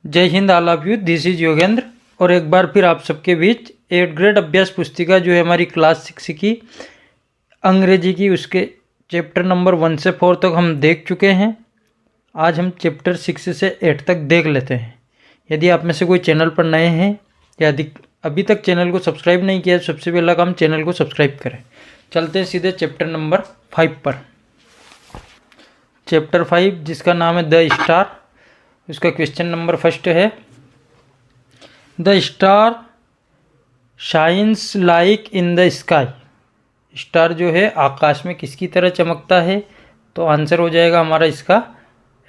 जय Hind all of you, this is Yogendra. और एक बार फिर आप सबके बीच 8th ग्रेड अभ्यास पुस्तिका जो है हमारी क्लास 6 की अंग्रेजी की, उसके चैप्टर नंबर 1 से 4 तक हम देख चुके हैं। आज हम चैप्टर 6 से 8 तक देख लेते हैं। यदि आप में से कोई चैनल पर नए हैं या अभी तक चैनल को सब्सक्राइब नहीं किया, सबसे पहला काम चैनल को सब्सक्राइब करें। चलते हैं सीधे चैप्टर नंबर 5 पर। चैप्टर 5 जिसका नाम है द स्टार, उसका क्वेश्चन नंबर फर्स्ट है, the star shines like in the sky. Star जो है आकाश में किसकी तरह चमकता है? तो आंसर हो जाएगा हमारा इसका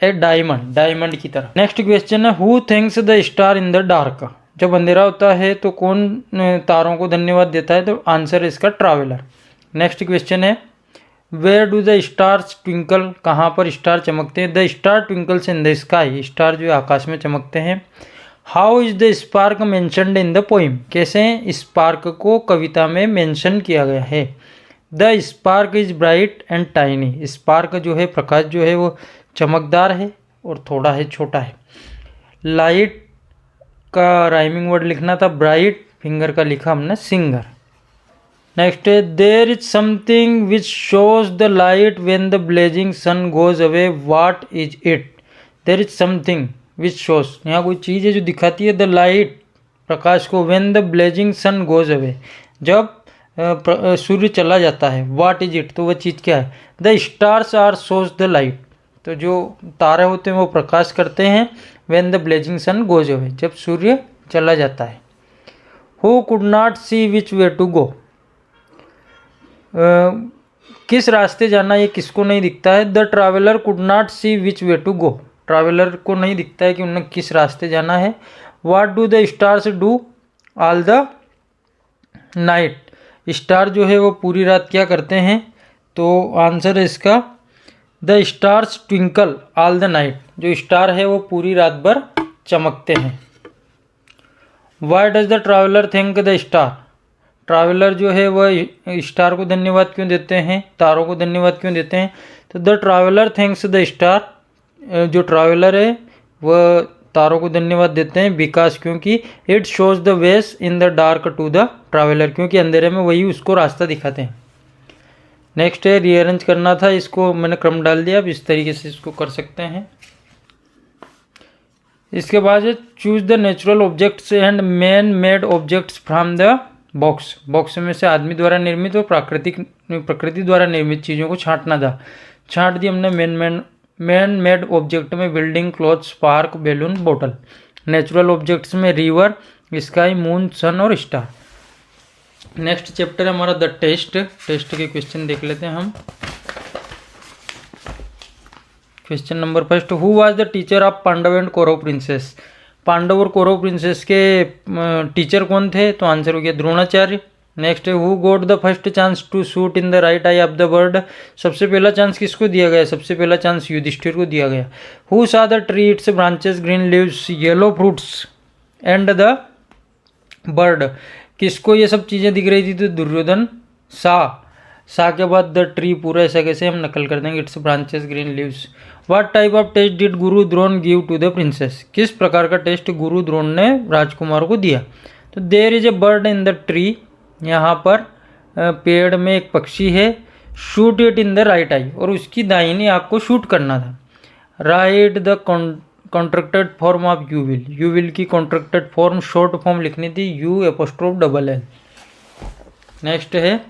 ए डायमंड, डायमंड की तरह। नेक्स्ट क्वेश्चन है, who thanks the star in the dark. जब अंधेरा होता है तो कौन तारों को धन्यवाद देता है? तो आंसर है इसका ट्रैवलर। नेक्स्ट क्वेश्चन है, where do the stars twinkle. कहाँ पर स्टार चमकते हैं? The star twinkles in the sky. Star जो है आकाश में चमकते हैं। How is the spark mentioned in the poem. कैसे स्पार्क को कविता में मेंशन किया गया है? The spark is bright and tiny. Spark जो है, प्रकाश जो है वो चमकदार है और थोड़ा है, छोटा है। लाइट का राइमिंग वर्ड लिखना था ब्राइट, फिंगर का लिखा हमने सिंगर। नेक्स्ट है, there is something which shows the light when the blazing sun goes away, what is it. There is something which shows, यहाँ कोई चीज़ है जो दिखाती है द लाइट, प्रकाश को, when the blazing sun goes away, जब सूर्य चला जाता है। व्हाट इज इट, तो वह चीज़ क्या है? The stars are shows the light. तो जो तारे होते हैं वो प्रकाश करते हैं when the blazing sun goes away, जब सूर्य चला जाता है। Who could not see which way to go. किस रास्ते जाना ये किसको नहीं दिखता है? The traveller could not see which way to go. Traveller को नहीं दिखता है कि उन्हें किस रास्ते जाना है। What do the stars do all the night. Star जो है वो पूरी रात क्या करते हैं? तो आंसर है इसका the stars twinkle all the night. जो स्टार है वो पूरी रात भर चमकते हैं। Why does the traveller thank the star. Traveller जो है वह स्टार को धन्यवाद क्यों देते हैं, तारों को धन्यवाद क्यों देते हैं? तो the traveller thanks the star. जो ट्रैवलर है वह तारों को धन्यवाद देते हैं बिकॉज, क्योंकि it shows the ways in the dark to the traveller, क्योंकि अंधेरे में वही उसको रास्ता दिखाते हैं। नेक्स्ट है, रीअरेंज करना था, इसको मैंने क्रम डाल दिया, अब इस तरीके से इसको कर सकते हैं। इसके बाद है, choose the natural objects and man made objects from the box. Box में से आदमी द्वारा निर्मित और प्रकृति द्वारा निर्मित चीज़ों को छांटना था। छांट दी हमने मैन मेड ऑब्जेक्ट में बिल्डिंग, क्लॉथ्स, पार्क, बैलून, बोतल। नेचुरल ऑब्जेक्ट्स में रिवर, स्काई, मून, सन और स्टार। नेक्स्ट चैप्टर है हमारा द टेस्ट। टेस्ट के क्वेश्चन देख लेते हैं हम। Question number first, who was the teacher of Pandav and Kaurav princes. Pandav और कौरव प्रिंसेस के टीचर कौन थे? तो आंसर हो गया द्रोणाचार्य। नेक्स्ट है, who got the first chance to shoot in the right eye of the bird. सबसे पहला चांस किसको दिया गया? सबसे पहला चांस युधिष्ठिर को दिया गया। Who saw the tree, it's branches, green leaves, yellow fruits and the bird. किसको ये सब चीज़ें दिख रही थी? तो दुर्योधन सा के बाद द ट्री, पूरा ऐसा कैसे हम नकल कर देंगे, its branches, green leaves. What type of test did Guru Drona give to the princes. किस प्रकार का टेस्ट गुरु द्रोण ने राजकुमार को दिया? तो there is a bird in the tree. यहाँ पर पेड़ में एक पक्षी है। Shoot it in the right eye, और उसकी दाहिनी आँख को शूट करना था। Write the contracted form of you will. You will की कॉन्ट्रैक्टेड फॉर्म, शॉर्ट फॉर्म लिखनी थी U''L। नेक्स्ट है,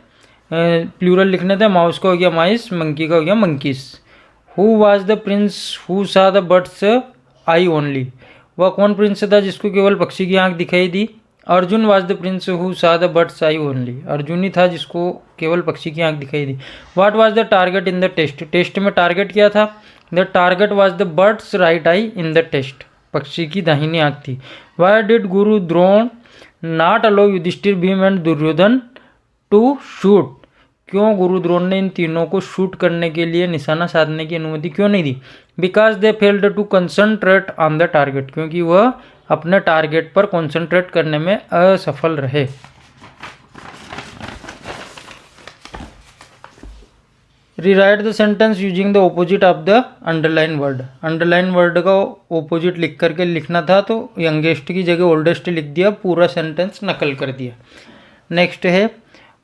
प्लूरल लिखने थे, माउस का हो गया माइस, मंकी का हो गया monkeys. Who was the prince who saw the bird's eye only. वह कौन प्रिंस था जिसको केवल पक्षी की आंख दिखाई दी? Arjun was the prince who saw the bird's eye only. Arjun ही था जिसको केवल पक्षी की आंख दिखाई दी। What was the target in the test. Test में टारगेट क्या था? The target was the bird's right eye in the test. पक्षी की दाहिनी आंख थी। Why did Guru Drona not allow Yudhishthira, Bhima and Duryodhana to shoot. क्यों गुरु द्रोण ने इन तीनों को शूट करने के लिए, निशाना साधने की अनुमति क्यों नहीं दी? Because they failed to concentrate on the target. क्योंकि वह अपने टारगेट पर कंसंट्रेट करने में असफल रहे। Rewrite the sentence using the opposite of the underline word. Underline word का ऑपोजिट लिख करके लिखना था, तो यंगेस्ट की जगह ओल्डेस्ट लिख दिया, पूरा सेंटेंस नकल कर दिया। नेक्स्ट है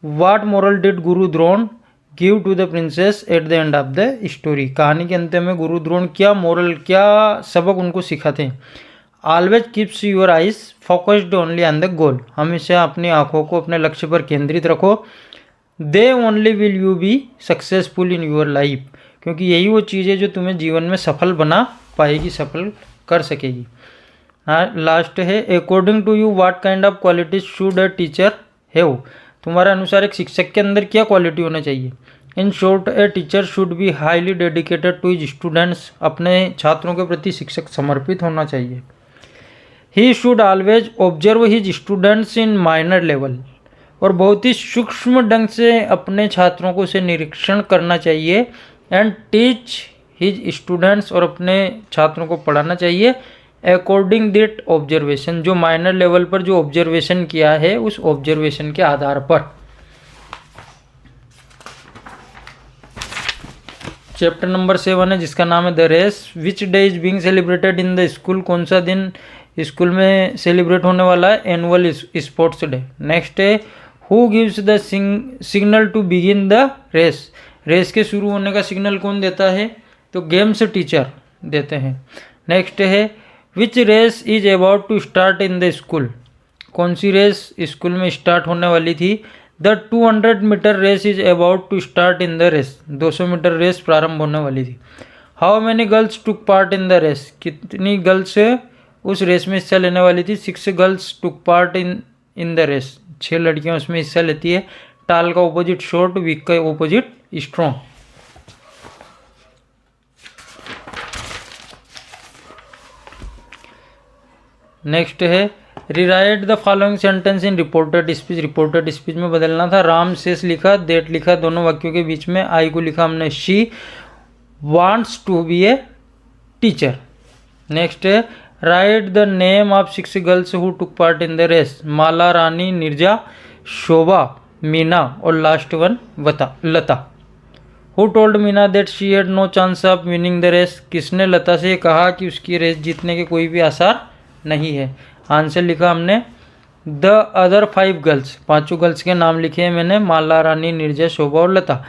what moral did Guru Drona give to the princes at the end of the story. कहानी के अंत में गुरु द्रोण क्या मोरल, क्या सबक उनको सिखाते हैं। Always keeps your eyes focused only on the goal. हमेशा अपनी आंखों को अपने लक्ष्य पर केंद्रित रखो। They only will you be successful in your life, क्योंकि यही वो चीज़ है जो तुम्हें जीवन में सफल बना पाएगी, सफल कर सकेगी। हाँ, लास्ट है according to you what kind of qualities should a teacher have. तुम्हारे अनुसार एक शिक्षक के अंदर क्या क्वालिटी होना चाहिए। In short a teacher should be highly dedicated to his students. अपने छात्रों के प्रति शिक्षक समर्पित होना चाहिए। He should always observe his students in minor level. और बहुत ही सूक्ष्म ढंग से अपने छात्रों को उसे निरीक्षण करना चाहिए। एंड टीच हिज स्टूडेंट्स, और अपने छात्रों को पढ़ाना चाहिए अकॉर्डिंग दैट ऑब्जर्वेशन। जो माइनर लेवल पर जो ऑब्जर्वेशन किया है उस ऑब्जर्वेशन के आधार पर। चैप्टर नंबर 7 है जिसका नाम है the race. Which day is being celebrated in the school. कौन सा दिन स्कूल में सेलिब्रेट होने वाला है। Annual sports day. नेक्स्ट है who gives the signal to begin the race. Race के शुरू होने का सिग्नल कौन देता है, तो गेम्स टीचर देते हैं। नेक्स्ट है which race is about to start in the school. कौन सी रेस स्कूल में स्टार्ट होने वाली थी। The 200 metre race is about to start in the race. 200 metre race प्रारंभ होने वाली थी। How many girls took part in the race. कितनी गर्ल्स उस रेस में हिस्सा लेने वाली थी। 6 girls took part in the race. 6 लड़कियां उसमें हिस्सा लेती है। टाल का ऑपोजिट शॉर्ट, वीक का ऑपोजिट स्ट्रॉन्ग। नेक्स्ट है rewrite the following sentence in reported speech. Reported speech में बदलना था। राम शेष लिखा, देट लिखा, दोनों वाक्यों के बीच में आई को लिखा हमने she wants to be a teacher. Next है write the name of 6 girls who took part in the race. Mala, Rani, Nirja, Shobha, Meena और last one Lata. Who told Meena that she had no chance of winning the race. किसने लता से कहा कि उसकी race जीतने के कोई भी आसार नहीं है। आंसर लिखा हमने द अदर 5 गर्ल्स। 5 गर्ल्स के नाम लिखे हैं मैंने, माला, रानी, निर्जा, शोभा और Lata.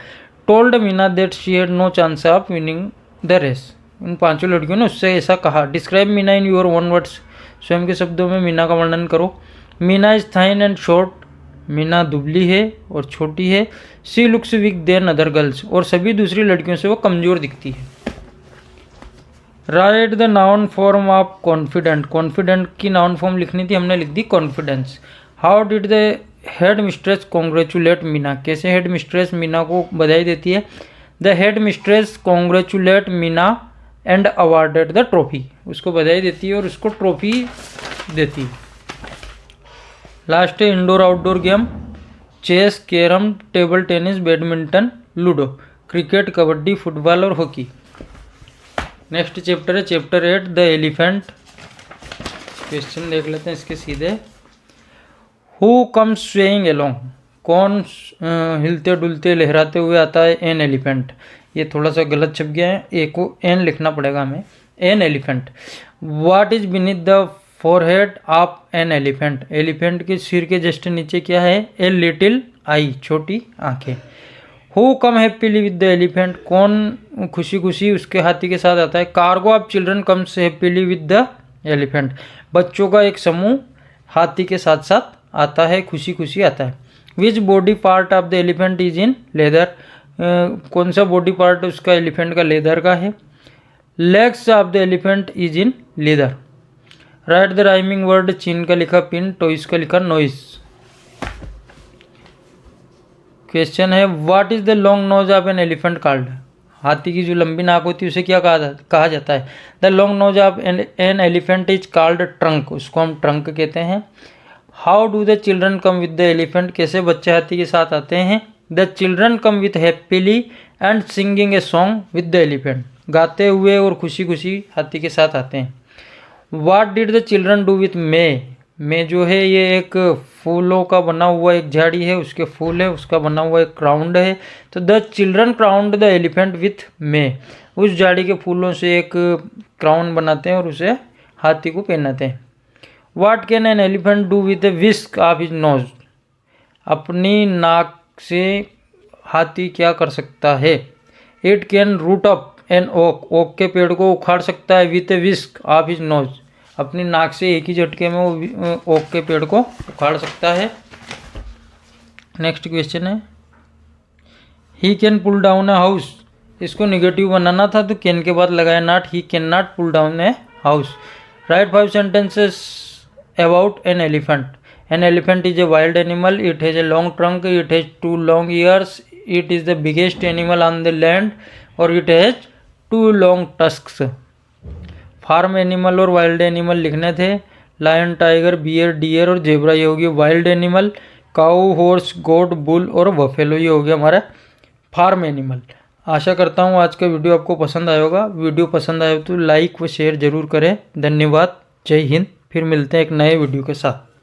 Told Meena that she had no chance of winning the race. उन 5 लड़कियों ने उससे ऐसा कहा। Describe Meena in your own words. स्वयं के शब्दों में मीना का वर्णन करो। Meena is thin and short. Meena दुबली है और छोटी है। She looks weak than other girls. और सभी दूसरी लड़कियों से वो कमजोर दिखती है। Write the noun form of confident. Confident की नाउन फॉर्म लिखनी थी, हमने लिख दी confidence. How did the headmistress congratulate Meena. कैसे हेड मिस्ट्रेस मीना को बधाई देती है। The headmistress congratulate Meena and awarded the trophy. उसको बधाई देती है और उसको ट्रॉफी देती है। लास्ट है indoor outdoor game. Chess, carrom, table tennis, badminton, ludo, cricket, kabaddi, football और हॉकी। नेक्स्ट चैप्टर है चैप्टर 8 द एलिफेंट। क्वेश्चन देख लेते हैं इसके सीधे। Who comes swaying along. कौन हिलते डुलते लहराते हुए आता है। An elephant. ये थोड़ा सा गलत छप गया है, ए को एन लिखना पड़ेगा हमें। An elephant. What is beneath the forehead of an elephant. Elephant के सिर के जस्ट नीचे क्या है। ए लिटिल आई, छोटी आंखें। Who come happily with the elephant. कौन खुशी खुशी उसके हाथी के साथ आता है। Cargo of children comes happily with the elephant. बच्चों का एक समूह हाथी के साथ साथ आता है, खुशी खुशी आता है। Which body part of the elephant is in leather. कौन सा बॉडी पार्ट उसका एलिफेंट का लेदर का है। Legs of the elephant is in leather. Write the rhyming word. Chin का लिखा पिन, टॉइस का लिखा नॉइस। क्वेश्चन है what is the long nose of an elephant called. हाथी की जो लंबी नाक होती है उसे क्या कहा जाता है। The long nose of an elephant is called trunk. उसको हम ट्रंक कहते हैं। How do the children come with the elephant. कैसे बच्चे हाथी के साथ आते हैं। The children come with happily and singing a song with the elephant. गाते हुए और खुशी खुशी हाथी के साथ आते हैं। What did the children do with may. में जो है ये एक फूलों का बना हुआ एक झाड़ी है, उसके फूल है, उसका बना हुआ एक क्राउंड है। तो the children crowned the elephant with may, उस झाड़ी के फूलों से एक क्राउन बनाते हैं और उसे हाथी को पहनाते हैं। What can an elephant do with a whisk of his nose, अपनी नाक से हाथी क्या कर सकता है। It can root up an oak, oak के पेड़ को उखाड़ सकता है with a whisk of his nose, अपनी नाक से एक ही झटके में वो ओक के पेड़ को उखाड़ सकता है। नेक्स्ट क्वेश्चन है he can pull down a house, इसको निगेटिव बनाना था तो कैन के बाद लगाया not, he can not pull down a house. Write 5 sentences about an elephant. An elephant is a wild animal, it has a long trunk, it has 2 long ears, it is the biggest animal on the land और it has 2 long tusks। Farm animal और wild animal लिखने थे, lion, tiger, beer, dear और zebra, ये हो गया wild animal. काऊ, horse, गोट, bull और buffalo, ये हो गया हमारा फार्म एनिमल। आशा करता हूँ आज का वीडियो आपको पसंद आया होगा। वीडियो पसंद आए तो लाइक व शेयर जरूर करें। धन्यवाद, जय हिंद। फिर मिलते हैं एक नए वीडियो के साथ।